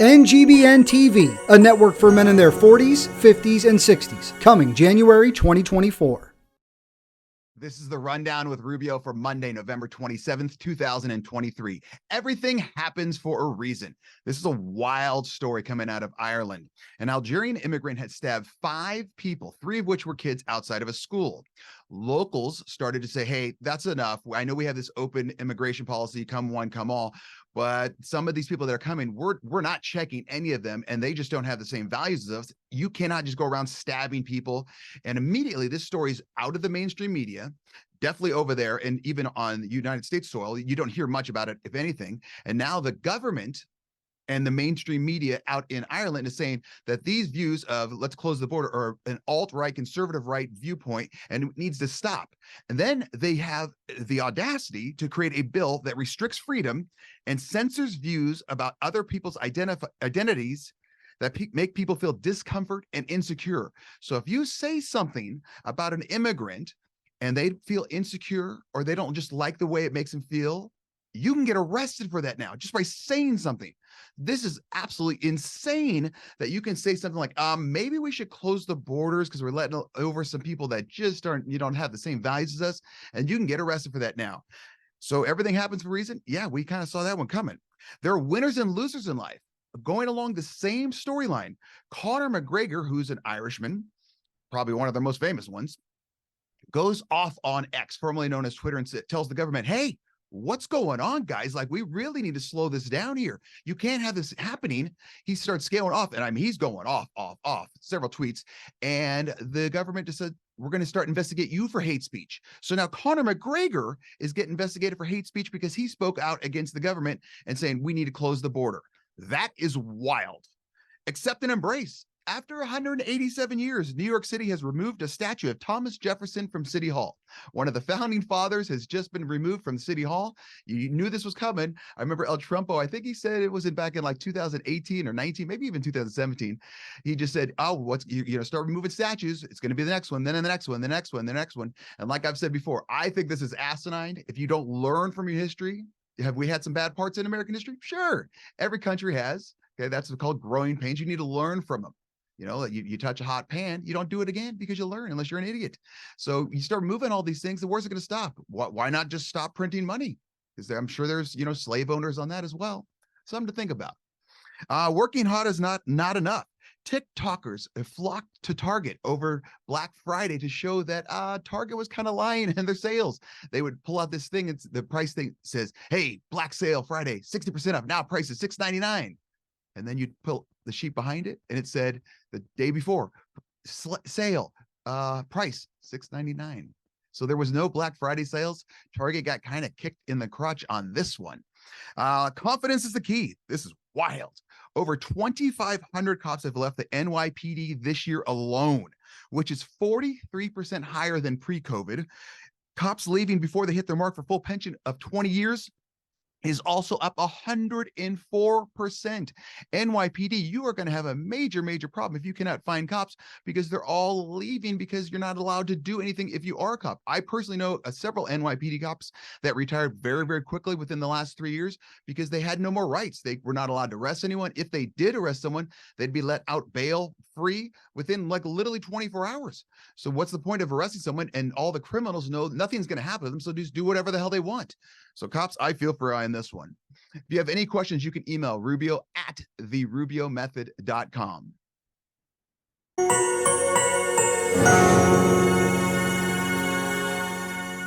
NGBN TV, a network for men in their 40s, 50s, and 60s, coming January 2024. This is the rundown with Rubio for Monday, November 27th, 2023. Everything happens for a reason. This is a wild story coming out of Ireland. An Algerian immigrant had stabbed 5 people, 3 of which were kids outside of a school. Locals started to say, hey, that's enough. I know we have this open immigration policy, come one, come all, but some of these people that are coming, we're not checking any of them, and they just don't have the same values as us. You cannot just go around stabbing people. And immediately this story's out of the mainstream media, definitely over there, and even on United States soil, you don't hear much about it, if anything. And now the government and the mainstream media out in Ireland is saying that these views of let's close the border are an alt-right, conservative right viewpoint, and it needs to stop. And then they have the audacity to create a bill that restricts freedom and censors views about other people's identities that make people feel discomfort and insecure. So if you say something about an immigrant and they feel insecure or they don't just like the way it makes them feel, you can get arrested for that now just by saying something. This is absolutely insane that you can say something like, maybe we should close the borders because we're letting over some people that just don't have the same values as us, and you can get arrested for that now. So everything happens for a reason. Yeah, we kind of saw that one coming. There are winners and losers in life. Going along the same storyline, Conor McGregor, who's an Irishman, probably one of the most famous ones, goes off on X, formerly known as Twitter, and tells the government, hey, what's going on, guys? Like, we really need to slow this down here. You can't have this happening. He starts scaling off, and I mean, he's going off, several tweets. And the government just said, we're going to start investigate you for hate speech. So now Conor McGregor is getting investigated for hate speech because he spoke out against the government and saying, we need to close the border. That is wild. Accept and embrace. After 187 years, New York City has removed a statue of Thomas Jefferson from City Hall. One of the founding fathers has just been removed from City Hall. You knew this was coming. I remember El Trumpo, I think he said it was back in like 2018 or 19, maybe even 2017. He just said, oh, start removing statues. It's going to be the next one, then the next one, the next one, the next one. And like I've said before, I think this is asinine. If you don't learn from your history, have we had some bad parts in American history? Sure. Every country has. Okay, that's called growing pains. You need to learn from them. You know, you touch a hot pan, you don't do it again because you learn, unless you're an idiot. So you start moving all these things, the where's it going to stop? Why not just stop printing money? Because I'm sure there's, slave owners on that as well. Something to think about. Working hard is not enough. TikTokers flocked to Target over Black Friday to show that Target was kind of lying in their sales. They would pull out this thing, and the price thing says, hey, Black Sale Friday, 60% off. Now price is $6.99. And then you'd pull the sheet behind it, and it said the day before, sale, price $6.99. So there was no Black Friday sales. Target got kind of kicked in the crotch on this one. Confidence is the key. This is wild. Over 2,500 cops have left the NYPD this year alone, which is 43% higher than pre-COVID. Cops leaving before they hit their mark for full pension of 20 years is also up 104%. NYPD, you are going to have a major problem if you cannot find cops, because they're all leaving because you're not allowed to do anything if you are a cop. I personally know several NYPD cops that retired very quickly within the last 3 years because they had no more rights. They were not allowed to arrest anyone. If they did arrest someone, they'd be let out bail free within like literally 24 hours. So what's the point of arresting someone and all the criminals know nothing's going to happen to them, so just do whatever the hell they want? So cops, I feel for in this one. If you have any questions, you can email Rubio at therubiomethod.com.